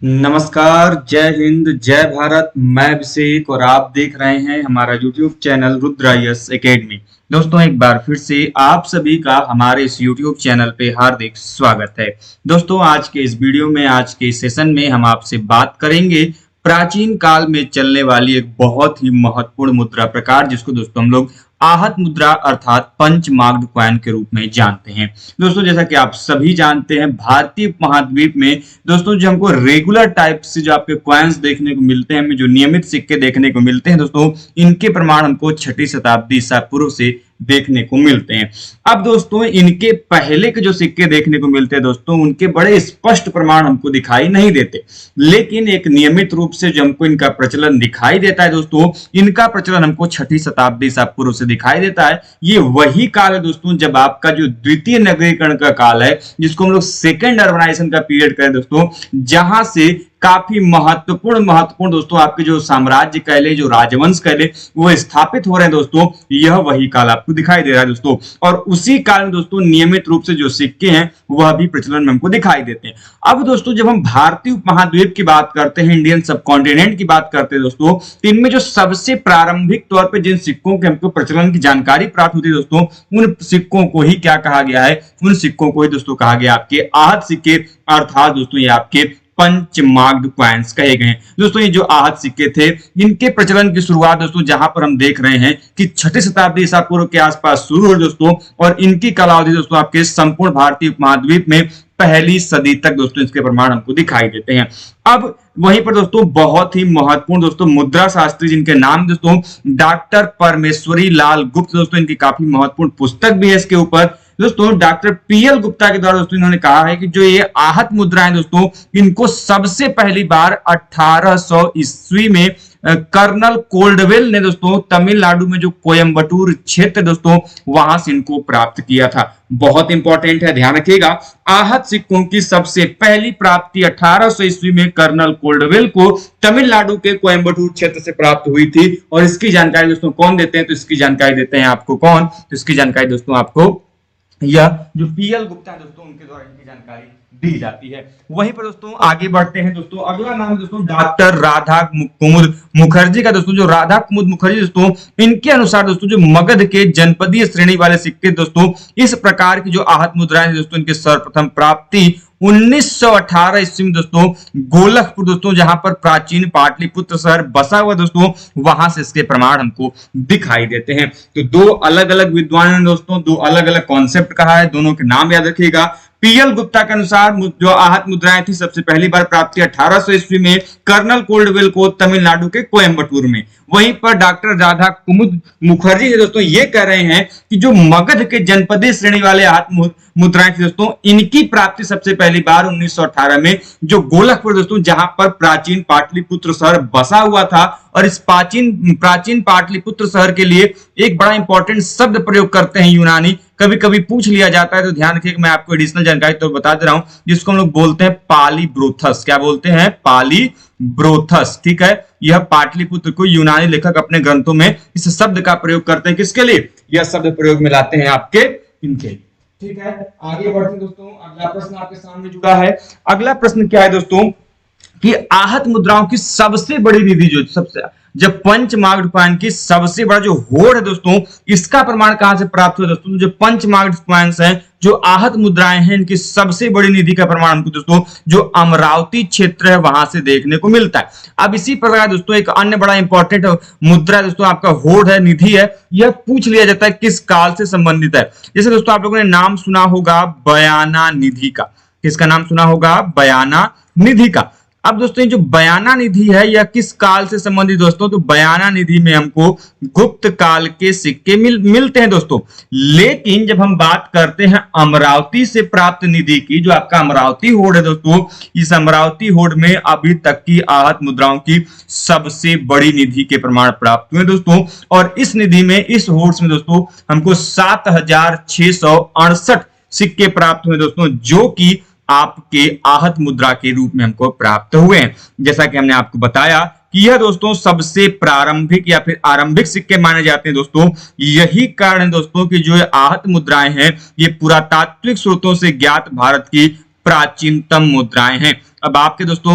नमस्कार, जय हिंद, जय भारत। मैं अभिषेक और आप देख रहे हैं हमारा यूट्यूब चैनल रुद्रायस एकेडमी। दोस्तों, एक बार फिर से आप सभी का हमारे इस यूट्यूब चैनल पे हार्दिक स्वागत है। दोस्तों, आज के इस वीडियो में, आज के इस सेशन में हम आपसे बात करेंगे प्राचीन काल में चलने वाली एक बहुत ही महत्वपूर्ण मुद्रा प्रकार, जिसको दोस्तों हम लोग आहत मुद्रा अर्थात पंचमाग्ध कॉइन के रूप में जानते हैं। दोस्तों, जैसा कि आप सभी जानते हैं, भारतीय महाद्वीप में दोस्तों जो हमको रेगुलर टाइप से जो आपके कॉइन्स देखने को मिलते हैं, हमें जो नियमित सिक्के देखने को मिलते हैं दोस्तों, इनके प्रमाण हमको 6ठी शताब्दी ईसा पूर्व से देखने को मिलते हैं। अब दोस्तों, इनके पहले के जो सिक्के देखने को मिलते हैं दोस्तों, उनके बड़े स्पष्ट प्रमाण हमको दिखाई नहीं देते, लेकिन एक नियमित रूप से जो हमको इनका प्रचलन दिखाई देता है दोस्तों, इनका प्रचलन हमको 6ठी शताब्दी ईसा पूर्व से दिखाई देता है। ये वही काल है दोस्तों जब आपका जो द्वितीय नगरीकरण का काल है, जिसको हम लोग सेकेंड अर्बनाइजेशन का पीरियड करें दोस्तों, जहां से काफी महत्वपूर्ण दोस्तों आपके जो साम्राज्य कह ले, जो राजवंश कह ले, वो स्थापित हो रहे हैं दोस्तों। यह वही काल आपको दिखाई दे रहा है दोस्तों, और उसी काल में दोस्तों नियमित रूप से जो सिक्के हैं वह भी प्रचलन में हमको दिखाई देते हैं। अब दोस्तों, जब हम भारतीय उपमहाद्वीप की बात करते हैं, इंडियन सब कॉन्टिनेंट की बात करते हैं दोस्तों, तो इनमें जो सबसे प्रारंभिक तौर पर जिन सिक्कों के हमको प्रचलन की जानकारी प्राप्त होती है दोस्तों, उन सिक्कों को ही क्या कहा गया है? उन सिक्कों को ही दोस्तों कहा गया आपके आहत सिक्के, अर्थात दोस्तों ये आपके पंचमाग्ध कॉइन्स कहे गए हैं। दोस्तों, ये जो आहत सिक्के थे, इनके प्रचलन की शुरुआत दोस्तों जहां पर हम देख रहे हैं कि 6ठी शताब्दी ईसा पूर्व के आसपास शुरू हुई दोस्तों, और इनकी कालावधि दोस्तों आपके संपूर्ण भारतीय उपमहाद्वीप में पहली सदी तक दोस्तों इसके प्रमाण हमको दिखाई देते हैं। अब वहीं पर दोस्तों बहुत ही महत्वपूर्ण दोस्तों मुद्रा शास्त्री, जिनके नाम दोस्तों डॉक्टर परमेश्वरी लाल गुप्त, दोस्तों इनकी काफी महत्वपूर्ण पुस्तक भी है इसके ऊपर। दोस्तों, डॉक्टर पीएल गुप्ता के द्वारा दोस्तों इन्होंने कहा है कि जो ये आहत मुद्राएं दोस्तों, इनको सबसे पहली बार 1800 ईस्वी में कर्नल कोल्डवेल ने दोस्तों तमिलनाडु में जो कोयम्बटूर क्षेत्र दोस्तों, वहां से इनको प्राप्त किया था। बहुत इंपॉर्टेंट है, ध्यान रखिएगा। आहत सिक्कों की सबसे पहली प्राप्ति 1800 ईस्वी में कर्नल कोल्डवेल को तमिलनाडु के कोयम्बटूर क्षेत्र से प्राप्त हुई थी। और इसकी जानकारी दोस्तों कौन देते हैं? तो इसकी जानकारी देते हैं आपको कौन? तो इसकी जानकारी दोस्तों आपको यह जो पीएल गुप्ता है दोस्तों, उनके द्वारा इनकी जानकारी दी जाती है। वहीं पर दोस्तों आगे बढ़ते हैं दोस्तों, अगला नाम दोस्तों डॉक्टर राधा कुमुद मुखर्जी का। दोस्तों, जो राधा कुमुद मुखर्जी दोस्तों, इनके अनुसार दोस्तों जो मगध के जनपदीय श्रेणी वाले सिक्के दोस्तों, इस प्रकार की जो आहत मुद्राएं दोस्तों, इनके सर्वप्रथम प्राप्ति 1918 ईस्वी में दोस्तों गोलखपुर दोस्तों, जहां पर प्राचीन पाटलिपुत्र शहर बसा हुआ दोस्तों, वहां से इसके प्रमाण हमको दिखाई देते हैं। तो दो अलग अलग विद्वानों ने दोस्तों दो अलग अलग कॉन्सेप्ट कहा है, दोनों के नाम याद रखिएगा। पीएल गुप्ता के अनुसार जो आहत मुद्राएं थी, सबसे पहली बार प्राप्ति 1800 ईस्वी में कर्नल कोल्डवेल को तमिलनाडु के कोयम्बटूर में। वहीं पर डॉक्टर राधा कुमुद मुखर्जी दोस्तों ये कह रहे हैं कि जो मगध के जनपदीय श्रेणी वाले आहत मुद्राएं थी दोस्तों, इनकी प्राप्ति सबसे पहली बार 1918 में जो गोलखपुर दोस्तों, जहां पर प्राचीन पाटलिपुत्र शहर बसा हुआ था। और इस प्राचीन पाटलिपुत्र शहर के लिए एक बड़ा इंपॉर्टेंट शब्द प्रयोग करते हैं यूनानी, कभी कभी पूछ लिया जाता है, तो ध्यान रखिए। मैं आपको एडिशनल जानकारी तो बता दे रहा हूं, जिसको हम लोग बोलते हैं पालीब्रोथस। क्या बोलते हैं? पालीब्रोथस। ठीक है, यह पाटलिपुत्र को यूनानी लेखक अपने ग्रंथों में इस शब्द का प्रयोग करते हैं। किसके लिए? यह शब्द प्रयोग में लाते हैं आपके इनके। ठीक है, आगे बढ़ते हैं दोस्तों। अगला प्रश्न आपके सामने जुड़ा है। अगला प्रश्न क्या है दोस्तों कि आहत मुद्राओं की सबसे बड़ी निधि जो सबसे जब पंचमाग्ध कॉइन की सबसे बड़ा जो होड़ है दोस्तों, इसका प्रमाण कहां से प्राप्त हुआ दोस्तों? जो पंचमाग्ध कॉइन्स हैं, जो आहत मुद्राएं हैं, इनकी सबसे बड़ी निधि का प्रमाण हमको दोस्तों जो अमरावती क्षेत्र है वहां से देखने को मिलता है। अब इसी प्रकार दोस्तों एक अन्य बड़ा इंपॉर्टेंट मुद्रा दोस्तों आपका होड़ है, निधि है, यह पूछ लिया जाता है किस काल से संबंधित है। जैसे दोस्तों आप लोगों ने नाम सुना होगा बयाना निधि का। किसका नाम सुना होगा? बयाना निधि का। अब दोस्तों ये जो बयाना निधि है, यह किस काल से संबंधित दोस्तों? तो बयाना निधि में हमको गुप्त काल के सिक्के मिलते हैं दोस्तों। लेकिन जब हम बात करते हैं अमरावती से प्राप्त निधि की, जो आपका अमरावती होड़ है दोस्तों, इस अमरावती होड़ में अभी तक की आहत मुद्राओं की सबसे बड़ी निधि के प्रमाण प्राप्त हुए दोस्तों। और इस निधि में, इस होड़ में दोस्तों हमको 7668 सिक्के प्राप्त हुए दोस्तों, जो कि आपके आहत मुद्रा के रूप में हमको प्राप्त हुए हैं। जैसा कि हमने आपको बताया कि यह दोस्तों सबसे प्रारंभिक या फिर आरंभिक सिक्के माने जाते हैं दोस्तों। यही कारण है दोस्तों कि जो आहत मुद्राएं हैं, ये पुरातात्विक स्रोतों से ज्ञात भारत की प्राचीनतम मुद्राएं हैं। अब आपके दोस्तों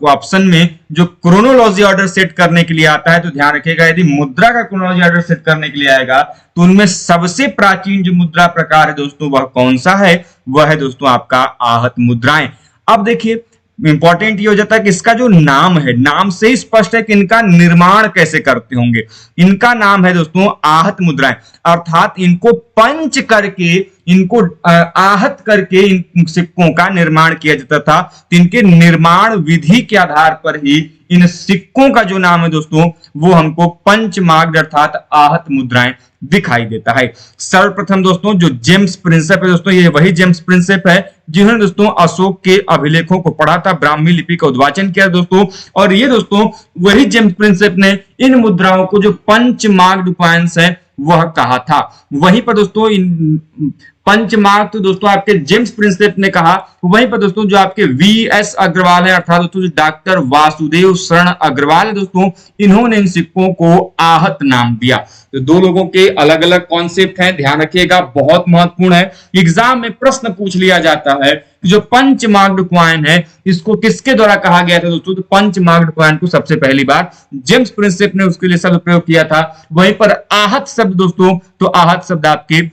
ऑप्शन में जो क्रोनोलॉजी ऑर्डर सेट करने के लिए आता है तो ध्यान रखिएगा, यदि मुद्रा का क्रोनोलॉजी ऑर्डर सेट करने के लिए आएगा तो उनमें सबसे प्राचीन जो मुद्रा प्रकार है दोस्तों वह कौन सा है, वह है दोस्तों आपका आहत मुद्राएं। अब देखिए इंपॉर्टेंट ये हो जाता है कि इसका जो नाम है, नाम से ही स्पष्ट है कि इनका निर्माण कैसे करते होंगे। इनका नाम है दोस्तों आहत मुद्राएं, अर्थात इनको पंच करके, इनको आहत करके इन सिक्कों का निर्माण किया जाता था। तो इनके निर्माण विधि के आधार पर ही इन सिक्कों का जो नाम है दोस्तों वो हमको पंचमार्ग अर्थात आहत मुद्राएं दिखाई देता है। सर्वप्रथम दोस्तों जो जेम्स प्रिंसेप है दोस्तों, ये वही जेम्स प्रिंसेप है जिन्होंने दोस्तों अशोक के अभिलेखों को पढ़ा था, ब्राह्मी लिपि का उद्वाचन किया दोस्तों, और ये दोस्तों वही जेम्स प्रिंसेप ने इन मुद्राओं को जो पंचमार्ग कॉइन्स है वह कहा था। वहीं पर दोस्तों इन पंचमार्ग तो दोस्तों आपके जेम्स प्रिंसेप ने कहा, वहीं पर दोस्तों जो आपके वीएस अग्रवाल है अर्थात दोस्तों जो डॉक्टर वासुदेव शरण अग्रवाल है दोस्तों, इन्होंने इन सिक्कों को आहत नाम दिया। तो दो लोगों के अलग अलग कॉन्सेप्ट हैं, ध्यान रखिएगा, बहुत महत्वपूर्ण है। एग्जाम में प्रश्न पूछ लिया जाता है कि जो पंचमार्ग कॉइन है इसको किसके द्वारा कहा गया था दोस्तों, तो पंचमार्ग कॉइन को सबसे पहली बार जेम्स प्रिंसेप ने उसके लिए शब्द प्रयोग किया था। वहीं पर आहत शब्द दोस्तों, तो आहत शब्द आपके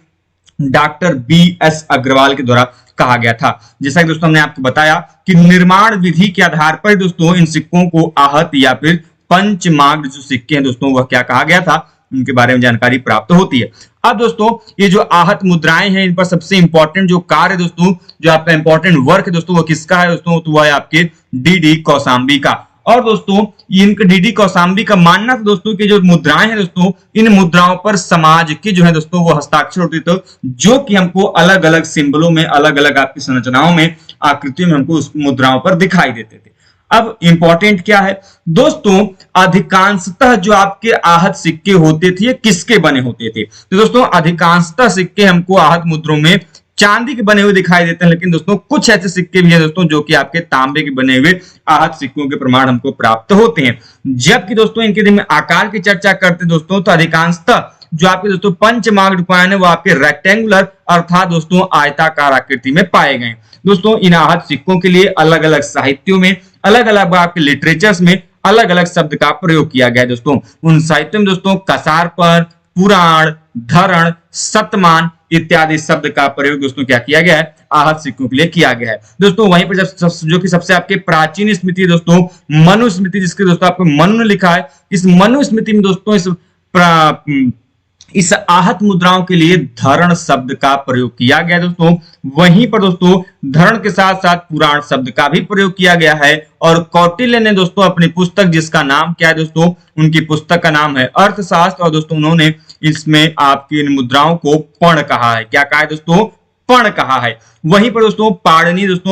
डॉक्टर बी.एस. अग्रवाल के द्वारा कहा गया था। जैसा कि दोस्तों हमने आपको बताया कि निर्माण विधि के आधार पर दोस्तों इन सिक्कों को आहत या फिर पंचमार्ग जो सिक्के हैं दोस्तों वह क्या कहा गया था, उनके बारे में जानकारी प्राप्त होती है। अब दोस्तों ये जो आहत मुद्राएं हैं इन पर सबसे इंपॉर्टेंट जो कार्य दोस्तों, जो आपका इंपॉर्टेंट वर्क है दोस्तों वो किसका है दोस्तों, तो वह है आपके डी.डी. कौशाम्बी का। और दोस्तों इनके डी.डी. कौशाम्बी का मानना था दोस्तों कि जो मुद्राएं हैं दोस्तों, इन मुद्राओं पर समाज के जो है दोस्तों वो हस्ताक्षर होते थे, जो कि हमको अलग अलग सिंबलों में, अलग अलग आपकी संरचनाओं में, आकृतियों में हमको उस मुद्राओं पर दिखाई देते थे। अब इंपॉर्टेंट क्या है दोस्तों, अधिकांशतः जो आपके आहत सिक्के होते थे किसके बने होते थे, तो दोस्तों अधिकांशतः सिक्के हमको आहत मुद्रों में चांदी के बने हुए दिखाई देते हैं, लेकिन दोस्तों कुछ ऐसे सिक्के भी हैं दोस्तों जो कि आपके तांबे के बने हुए आहत सिक्कों के प्रमाण हमको प्राप्त होते हैं। जबकि दोस्तों इनके यदि आकार की चर्चा करते हैं दोस्तों, तो अधिकांशतः जो आपके दोस्तों पंचमार्ग कॉइन है वो आपके रेक्टेंगुलर अर्थात दोस्तों आयताकार आकृति में पाए गए। दोस्तों इन आहत सिक्कों के लिए अलग अलग साहित्यों में, अलग अलग आपके लिटरेचर्स में अलग अलग शब्द का प्रयोग किया गया है दोस्तों। उन साहित्यों में दोस्तों कसारपर, पुराण, धरण, शतमान इत्यादि शब्द का प्रयोग दोस्तों क्या किया गया है, आहत सिक्कों के लिए किया गया है दोस्तों। वहीं पर जो कि सबसे आपके प्राचीन स्मृति है दोस्तों मनुस्मृति, जिसके दोस्तों आपको मनु ने लिखा है, इस मनुस्मृति में दोस्तों इस आहत मुद्राओं के लिए धरण शब्द का प्रयोग किया गया दोस्तों। वहीं पर दोस्तों धरण के साथ साथ पुराण शब्द का भी प्रयोग किया गया है। और कौटिल्य ने दोस्तों अपनी पुस्तक, जिसका नाम क्या है दोस्तों, उनकी पुस्तक का नाम है अर्थशास्त्र, और दोस्तों उन्होंने इसमें आपकी इन मुद्राओं को पण कहा है। क्या कहा है दोस्तों, पण कहा है। वहीं पर दोस्तों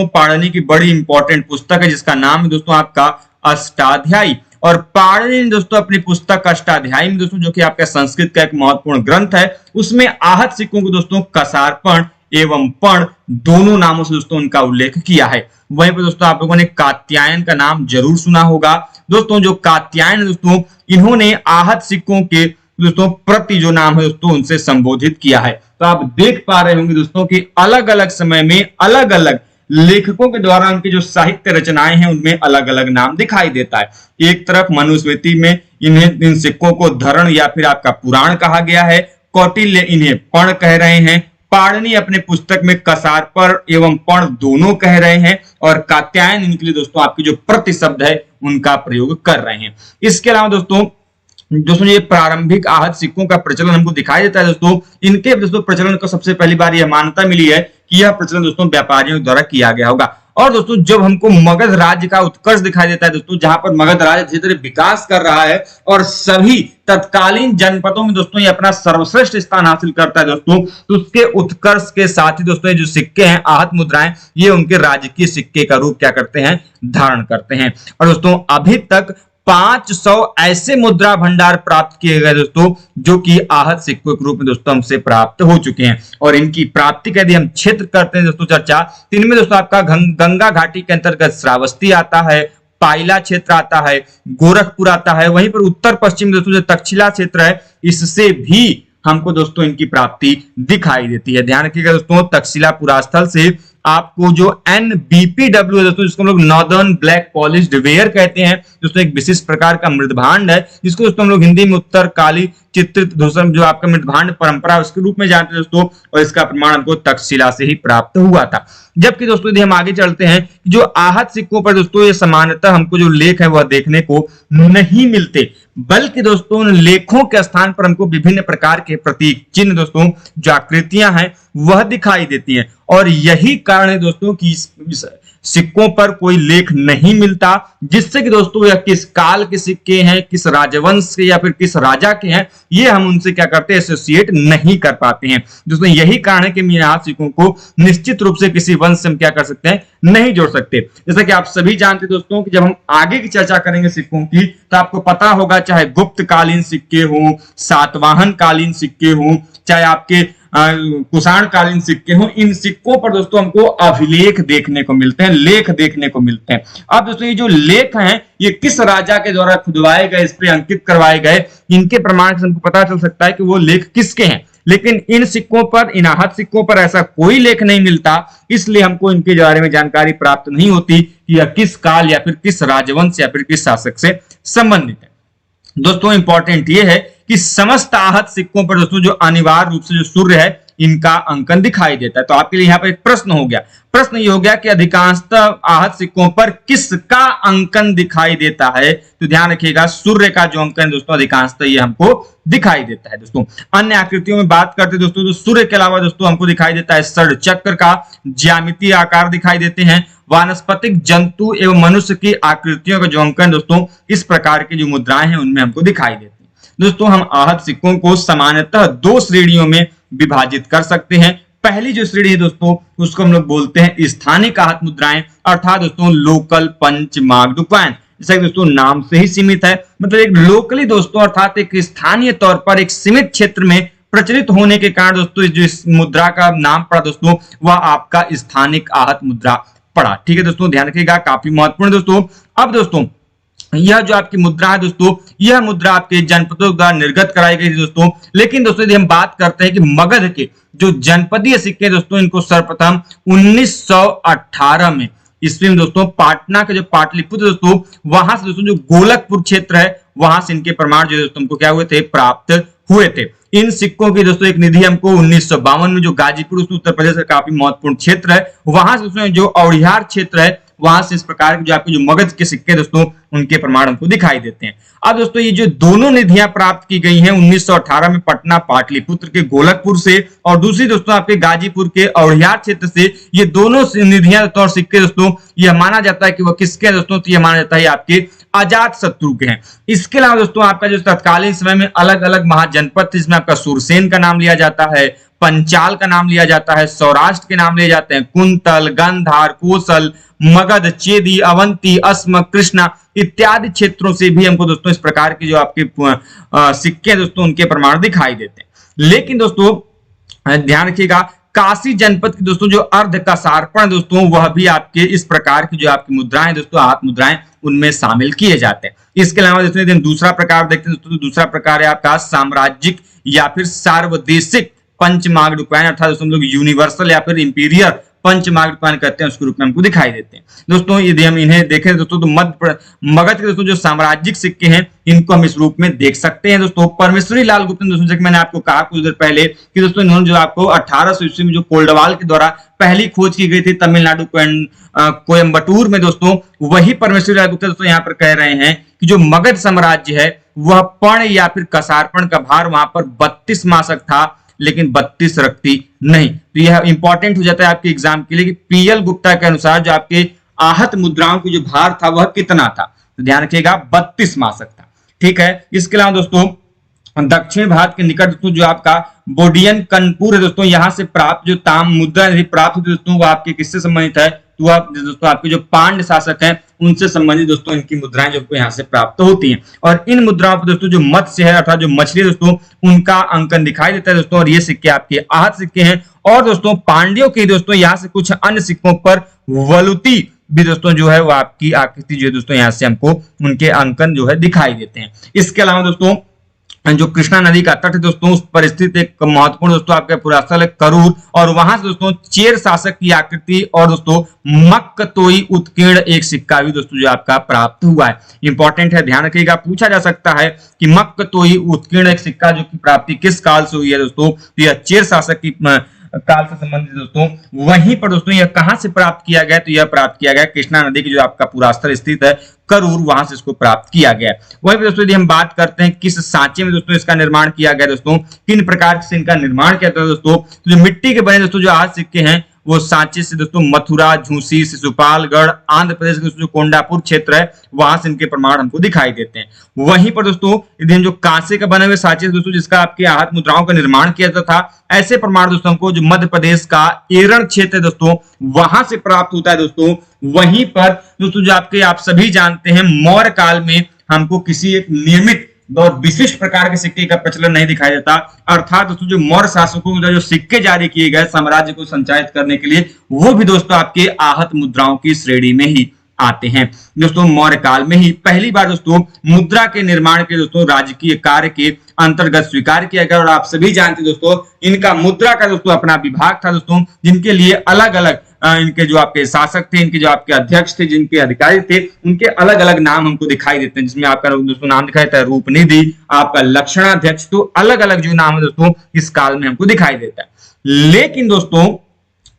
पाणिनि की बड़ी इंपॉर्टेंट पुस्तक है जिसका नाम है दोस्तों आपका अष्टाध्यायी। और पाणिनि ने दोस्तों अपनी पुस्तक अष्टाध्यायी में दोस्तों, जो कि आपका संस्कृत का एक महत्वपूर्ण ग्रंथ है, उसमें आहत सिक्कों को दोस्तों कसारपण एवं पण दोनों नामों से दोस्तों उनका उल्लेख किया है। वहीं पर दोस्तों आप लोगों ने कात्यायन का नाम जरूर सुना होगा दोस्तों। जो कात्यायन है दोस्तों, इन्होंने आहत सिक्कों के दोस्तों प्रति जो नाम है दोस्तों उनसे संबोधित किया है। तो आप देख पा रहे होंगे दोस्तों कि अलग अलग समय में अलग अलग लेखकों के द्वारा उनकी जो साहित्य रचनाएं हैं उनमें अलग अलग नाम दिखाई देता है। एक तरफ मनुस्मृति में इन्हें इन सिक्कों को धरण या फिर आपका पुराण कहा गया है, कौटिल्य इन्हें पण कह रहे हैं, पाणिनि अपने पुस्तक में कसारपर एवं पण दोनों कह रहे हैं, और कात्यायन इनके लिए दोस्तों आपकी जो प्रति शब्द है उनका प्रयोग कर रहे हैं। इसके अलावा दोस्तों ये प्रारंभिक आहत सिक्कों का प्रचलन हमको दिखाई देता है दोस्तों। इनके दोस्तों प्रचलन को सबसे पहली बार यह मान्यता मिली है कि यह प्रचलन दोस्तों व्यापारियों द्वारा किया गया होगा। और दोस्तों जब हमको मगध राज्य का उत्कर्ष दिखाई देता है दोस्तों, जहां पर मगध राज्य धीरे धीरे विकास कर रहा है और सभी तत्कालीन जनपदों में दोस्तों ये अपना सर्वश्रेष्ठ स्थान हासिल करता है दोस्तों, तो उसके उत्कर्ष के साथ ही दोस्तों ये जो सिक्के हैं आहत मुद्राएं, ये उनके राजकीय सिक्के का रूप क्या करते हैं, धारण करते हैं। और दोस्तों अभी तक 500 ऐसे मुद्रा भंडार प्राप्त किए गए दोस्तों, जो कि आहत सिक्कों के रूप में दोस्तों हमसे प्राप्त हो चुके हैं। और इनकी प्राप्ति का यदि हम क्षेत्र करते हैं दोस्तों चर्चा, तो इनमें दोस्तों आपका गंगा घाटी के अंतर्गत श्रावस्ती आता है, पाइला क्षेत्र आता है, गोरखपुर आता है। वहीं पर उत्तर पश्चिम दोस्तों जो तक्षशिला क्षेत्र है, इससे भी हमको दोस्तों इनकी प्राप्ति दिखाई देती है। ध्यान रखिएगा दोस्तों, तक्षशिला पुरास्थल से आपको जो NBPW है दोस्तों, जिसको हम लोग नॉर्दर्न ब्लैक पॉलिश्ड वेयर कहते हैं दोस्तों, एक विशिष्ट प्रकार का मृदभांड है जिसको दोस्तों हम लोग हिंदी में उत्तर काली चित्रित दोस्तों जो आपका मृदभांड परंपरा उसके रूप में जानते हैं दोस्तों, और इसका प्रमाण हमको तक्षशिला से ही प्राप्त हुआ था। जबकि दोस्तों यदि हम आगे चलते हैं, जो आहत सिक्कों पर दोस्तों ये सामान्यतः हमको जो लेख है वह देखने को नहीं मिलते, बल्कि दोस्तों उन लेखों के स्थान पर हमको विभिन्न प्रकार के प्रतीक चिन्ह दोस्तों जो आकृतियां हैं वह दिखाई देती हैं। और यही कारण है दोस्तों कि इस सिक्कों पर कोई लेख नहीं मिलता, जिससे कि दोस्तों यह किस काल के सिक्के हैं, किस राजवंश के या फिर किस राजा के हैं, ये हम उनसे क्या करते हैं, एसोसिएट नहीं कर पाते हैं दोस्तों। यही कारण है कि हम यहाँ सिक्कों को निश्चित रूप से किसी वंश से हम क्या कर सकते हैं, नहीं जोड़ सकते। जैसा कि आप सभी जानते दोस्तों कि जब हम आगे की चर्चा करेंगे सिक्कों की, तो आपको पता होगा चाहे गुप्त कालीन सिक्के हो, सातवाहन कालीन सिक्के हो, चाहे आपके कुषाण कालीन सिक्के हो, इन सिक्कों पर दोस्तों हमको अभिलेख देखने को मिलते हैं, लेख देखने को मिलते हैं। अब दोस्तों ये जो लेख हैं ये किस राजा के द्वारा खुदवाए गए, इस पे अंकित करवाए गए, इनके प्रमाण से हमको पता चल सकता है कि वो लेख किसके हैं। लेकिन इन सिक्कों पर, इन आहत सिक्कों पर ऐसा कोई लेख नहीं मिलता, इसलिए हमको इनके बारे में जानकारी प्राप्त नहीं होती कि यह किस काल या फिर किस राजवंश या फिर किस शासक से संबंधित है। दोस्तों इंपॉर्टेंट ये है कि समस्त आहत सिक्कों पर दोस्तों जो अनिवार्य रूप से जो सूर्य है इनका अंकन दिखाई देता है। तो आपके लिए यहाँ पर एक प्रश्न हो गया, प्रश्न ये हो गया कि अधिकांशतः आहत सिक्कों पर किसका अंकन दिखाई देता है। तो ध्यान रखिएगा सूर्य का जो अंकन दोस्तों अधिकांशतः ये हमको दिखाई देता है। दोस्तों अन्य आकृतियों में बात करते दोस्तों तो सूर्य के अलावा दोस्तों हमको दिखाई देता है षड चक्र का ज्यामितीय आकार दिखाई देते हैं, वानस्पतिक जंतु एवं मनुष्य की आकृतियों का जो अंकन दोस्तों इस प्रकार की जो मुद्राएं हैं उनमें हमको दिखाई देती है। दोस्तों हम आहत सिक्कों को सामान्यतः दो श्रेणियों में विभाजित कर सकते हैं। पहली जो श्रेणी है दोस्तों उसको हम लोग बोलते हैं स्थानिक आहत मुद्राएं, अर्थात दोस्तों लोकल पंच मार्क्ड कॉइन। जैसा दोस्तों नाम से ही सीमित है, मतलब एक लोकली दोस्तों अर्थात एक स्थानीय तौर पर एक सीमित क्षेत्र में प्रचलित होने के कारण दोस्तों जो इस मुद्रा का नाम पड़ा दोस्तों वह आपका स्थानिक आहत मुद्रा पड़ा। ठीक है दोस्तों, ध्यान रखिएगा, काफी महत्वपूर्ण दोस्तों। अब दोस्तों यह जो आपकी मुद्रा है दोस्तों, यह मुद्रा आपके जनपदों द्वारा निर्गत कराई गई थी दोस्तों। लेकिन दोस्तों यदि हम बात करते हैं कि मगध के जो जनपदीय सिक्के दोस्तों इनको सर्वप्रथम 1918 में ईस्वी में दोस्तों पाटना के जो पाटलिपुत्र दोस्तों वहां से दोस्तों जो गोलकपुर क्षेत्र है वहां से इनके प्रमाण जो दोस्तों हमको क्या हुए थे, प्राप्त हुए थे। इन सिक्कों की दोस्तों एक निधि हमको 1952 में जो गाजीपुर उत्तर प्रदेश का काफी महत्वपूर्ण क्षेत्र है वहां से दोस्तों जो औड़ियार क्षेत्र है वहां से इस प्रकार के जो आपके जो मगध के सिक्के दोस्तों उनके प्रमाण हमको दिखाई देते हैं। अब दोस्तों ये जो दोनों निधियां प्राप्त की गई हैं 1918 में पटना पाटलिपुत्र के गोलकपुर से और दूसरी दोस्तों आपके गाजीपुर के औड़ियार क्षेत्र से, ये दोनों निधियां दोस्तों और सिक्के दोस्तों यह माना जाता है कि वह किसके दोस्तों, तो यह माना जाता है आपके अजात शत्रु के हैं। इसके अलावा दोस्तों आपका जो तत्कालीन समय में अलग अलग महाजनपद थे, इसमें आपका सुरसेन का नाम लिया जाता है, पंचाल का नाम लिया जाता है, सौराष्ट्र के नाम लिए जाते हैं, कुंतल, गंधार, कोसल, मगध, चेदी, अवंती, अस्म, कृष्णा इत्यादि क्षेत्रों से भी हमको दोस्तों इस प्रकार के जो आपके सिक्के दोस्तों उनके प्रमाण दिखाई देते हैं। लेकिन दोस्तों ध्यान रखिएगा काशी जनपद की दोस्तों जो अर्ध कसारपण दोस्तों वह भी आपके इस प्रकार की जो आपकी मुद्राएं दोस्तों आहत मुद्राएं उनमें शामिल किए जाते हैं। इसके अलावा दोस्तों यदि हम दूसरा प्रकार देखते हैं दोस्तों, दूसरा प्रकार है आपका साम्राज्यिक या फिर सार्वदेशिक पंच मार्क्ड कॉइन, अर्थात दोस्तों हम लोग यूनिवर्सल या फिर इंपीरियर पंच मार्क्ड कॉइन कहते हैं, उसके रूप में हमको दिखाई देते हैं। दोस्तों यदि हम इन्हें देखें दोस्तों तो मगध के दोस्तों जो साम्राज्यिक सिक्के हैं इनको हम इस रूप में देख सकते हैं। दोस्तों परमेश्वरी लाल गुप्त ने दोस्तों, जैसे मैंने आपको कहा कुछ देर पहले कि दोस्तों इन्होंने जो आपको 1800 ईस्वी में जो कोल्डवाल के द्वारा पहली खोज की गई थी तमिलनाडु कोयम्बटूर में दोस्तों, वही परमेश्वरी लाल गुप्त दोस्तों यहाँ पर कह रहे हैं कि जो मगध साम्राज्य है वह पर्ण या फिर कसारपण का भार वहां पर 32 मासक था लेकिन 32 रखती नहीं। तो यह इंपॉर्टेंट हो जाता है आपके एग्जाम के लिए कि पीएल गुप्ता के अनुसार जो आपके आहत मुद्राओं की जो भार था वह कितना था, तो ध्यान रखिएगा 32 मासक था। ठीक है, इसके अलावा दोस्तों दक्षिण भारत के निकट दोस्तों जो आपका बोडियन कनपुर है दोस्तों, यहां से प्राप्त जो ताम मुद्रा प्राप्त हुई दोस्तों वो आपके किससे संबंधित है, तो आप दोस्तों आपके जो पांड्य शासक हैं उनसे संबंधित दोस्तों इनकी मुद्राएं जो यहाँ से प्राप्त होती हैं। और इन मुद्राओं पर दोस्तों जो मत्स्य है अर्थात जो मछली दोस्तों उनका अंकन दिखाई देता है दोस्तों, और ये सिक्के आपके आहत सिक्के हैं। और दोस्तों पांड्यों के दोस्तों यहाँ से कुछ अन्य सिक्कों पर वलुती भी दोस्तों जो है वो आपकी आकृति जो है दोस्तों यहाँ से हमको उनके अंकन जो है दिखाई देते हैं। इसके अलावा दोस्तों जो कृष्णा नदी का तट है दोस्तों, उस पर स्थित एक महत्वपूर्ण दोस्तों आपका पुरास्थल है करूर, और वहां से दोस्तों चेर शासक की आकृति और दोस्तों मक्कतोई उत्कीर्ण एक सिक्का भी दोस्तों जो आपका प्राप्त हुआ है। इंपॉर्टेंट है, ध्यान रखिएगा, पूछा जा सकता है कि मक्कतोई उत्कीर्ण एक सिक्का जो की प्राप्ति किस काल से हुई है दोस्तों, यह चेर शासक की काल से संबंधित दोस्तों। वहीं पर दोस्तों यह कहां से प्राप्त किया गया, तो यह प्राप्त किया गया कृष्णा नदी की जो आपका पुरास्थल स्थित है करूर, वहां से इसको प्राप्त किया गया। वहीं पर दोस्तों यदि हम बात करते हैं किस सांचे में दोस्तों इसका निर्माण किया गया दोस्तों, किन प्रकार से इनका निर्माण किया था दोस्तों, तो जो मिट्टी के बने दोस्तों जो आज सिक्के हैं वो सांचे से दोस्तों मथुरा, झूसी, शिशुपालगढ़, आंध्र प्रदेश के जो कोंडापुर क्षेत्र है वहां से इनके प्रमाण हमको दिखाई देते हैं। वहीं पर दोस्तों यदि हम जो कांसे का बने हुए सांचे दोस्तों जिसका आपके आहत मुद्राओं का निर्माण किया जाता था, ऐसे प्रमाण दोस्तों हमको जो मध्य प्रदेश का एरण क्षेत्र है दोस्तों वहां से प्राप्त होता है दोस्तों। वहीं पर दोस्तों जो आपके आप सभी जानते हैं मौर्य काल में हमको किसी एक नियमित और विशिष्ट प्रकार के सिक्के का प्रचलन नहीं दिखाई देता, अर्थात दोस्तों जो मौर्य शासकों द्वारा जो सिक्के जारी किए गए साम्राज्य को संचालित करने के लिए वो भी दोस्तों आपके आहत मुद्राओं की श्रेणी में ही आते हैं। दोस्तों मौर्य काल में ही पहली बार दोस्तों मुद्रा के निर्माण के दोस्तों राजकीय कार्य के अंतर्गत स्वीकार किया गया, और आप सभी जानते हैं दोस्तों इनका मुद्रा का दोस्तों अपना विभाग था दोस्तों, जिनके लिए अलग अलग इनके जो आपके शासक थे, इनके जो आपके अध्यक्ष थे, जिनके अधिकारी थे, उनके अलग अलग नाम हमको दिखाई देते हैं, जिसमें आपका दोस्तों नाम दिखाई देता है रूपनिधि, आपका लक्षणाध्यक्ष, तो अलग अलग जो नाम है दोस्तों इस काल में हमको दिखाई देता है। लेकिन दोस्तों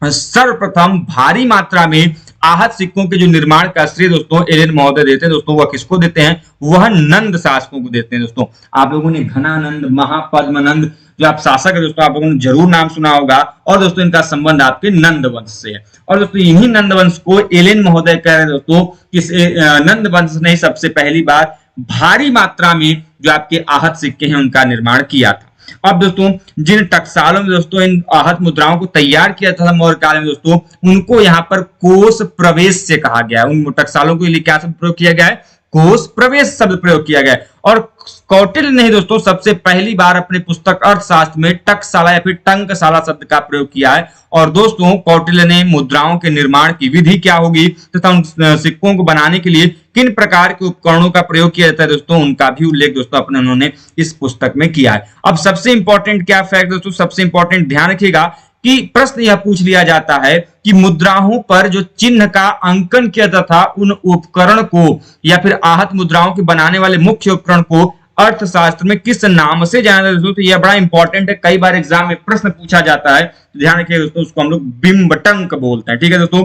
सर्वप्रथम भारी मात्रा में आहत सिक्कों के जो निर्माण का श्रेय दोस्तों एलेन महोदय देते हैं दोस्तों, वह किसको देते हैं, वह नंद शासकों को देते हैं दोस्तों। आप लोगों ने घनानंद, महापद्मनंद जो आप शासक है दोस्तों आप लोगों ने जरूर नाम सुना होगा, और दोस्तों इनका संबंध आपके नंद वंश से है, और दोस्तों इन्हीं नंद वंश को एलेन महोदय कह रहे हैं दोस्तों कि नंद वंश ने सबसे पहली बार भारी मात्रा में जो आपके आहत सिक्के हैं उनका निर्माण किया था। अब दोस्तों जिन टकसालों में दोस्तों इन आहत मुद्राओं को तैयार किया था मौर्य काल में दोस्तों, उनको यहाँ पर कोष प्रवेश से कहा गया है। उन टकसालों के लिए क्या शब्द प्रयोग किया गया है, कोष प्रवेश शब्द प्रयोग किया गया है। और कौटिल्य ने दोस्तों सबसे पहली बार अपने पुस्तक अर्थशास्त्र में टकशाला या फिर टंकशाला शब्द का प्रयोग किया है। और दोस्तों कौटिल्य ने मुद्राओं के निर्माण की विधि क्या होगी तथा उन सिक्कों को बनाने के लिए किन प्रकार के उपकरणों का प्रयोग किया जाता है दोस्तों, उनका भी उल्लेख दोस्तों अपने उन्होंने इस पुस्तक में किया है। अब सबसे इंपॉर्टेंट क्या फैक्ट दोस्तों, सबसे इंपॉर्टेंट ध्यान रखिएगा कि प्रश्न यह पूछ लिया जाता है कि मुद्राओं पर जो चिन्ह का अंकन किया जाता था उन उपकरण को या फिर आहत मुद्राओं के बनाने वाले मुख्य उपकरण को अर्थशास्त्र में किस नाम से जाना जाता है दोस्तों। तो यह बड़ा इंपॉर्टेंट है, कई बार एग्जाम में प्रश्न पूछा जाता है, तो ध्यान रखिए दोस्तों उसको हम लोग बिंबटंक बोलते हैं, ठीक है दोस्तों।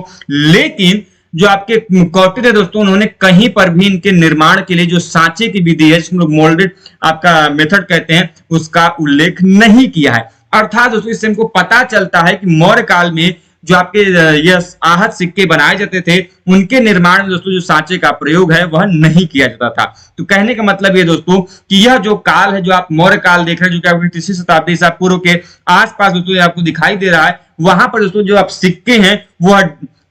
लेकिन जो आपके कौटिल्य दोस्तों उन्होंने कहीं पर भी इनके निर्माण के लिए जो सांचे की विधि है जिसको मोल्डेड आपका मेथड कहते हैं उसका उल्लेख नहीं किया है। अर्थात दोस्तों इससे हमको पता चलता है कि मौर्य काल में जो आपके ये आहत सिक्के बनाए जाते थे उनके निर्माण में दोस्तों जो सांचे का प्रयोग है वह नहीं किया जाता था। तो कहने का मतलब ये दोस्तों कि यह जो काल है जो आप मौर्य काल देख रहे हैं जो कि आपकी 3वीं शताब्दी ईसा पूर्व के आसपास दोस्तों आपको दिखाई दे रहा है, वहां पर दोस्तों जो आप सिक्के हैं वह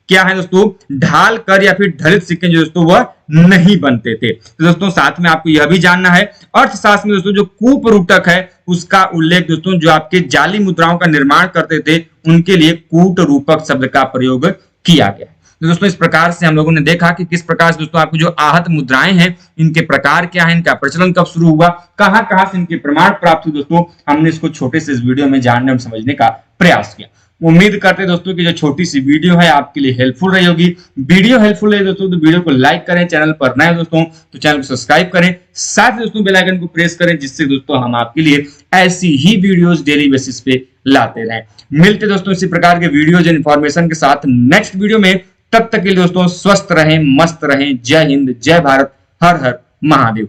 क्या है दोस्तों, ढाल कर या फिर ढलित सिक्के जो दोस्तों वह नहीं बनते थे। तो दोस्तों साथ में आपको यह भी जानना है अर्थशास्त्र में दोस्तों जो कूप रूटक है उसका उल्लेख दोस्तों जो आपके जाली मुद्राओं का निर्माण करते थे उनके लिए कूट रूपक शब्द का प्रयोग किया गया। तो दोस्तों इस प्रकार से हम लोगों ने देखा कि किस प्रकार से दोस्तों आपको जो आहत मुद्राएं हैं इनके प्रकार क्या है, इनका प्रचलन कब शुरू हुआ, कहां कहां से इनके प्रमाण प्राप्त हुए दोस्तों, हमने इसको छोटे से इस वीडियो में जानने और समझने का प्रयास किया। उम्मीद करते हैं दोस्तों कि जो छोटी सी वीडियो है आपके लिए हेल्पफुल रही होगी। वीडियो हेल्पफुल है दोस्तों तो वीडियो को लाइक करें, चैनल पर नए दोस्तों तो चैनल को सब्सक्राइब करें, साथ ही दोस्तों बेल आइकन को प्रेस करें जिससे दोस्तों हम आपके लिए ऐसी ही वीडियोस डेली बेसिस पे लाते रहें। मिलते दोस्तों इसी प्रकार के वीडियोज इन्फॉर्मेशन के साथ नेक्स्ट वीडियो में, तब तक के लिए दोस्तों स्वस्थ रहें, मस्त रहें। जय हिंद, जय भारत, हर हर महादेव।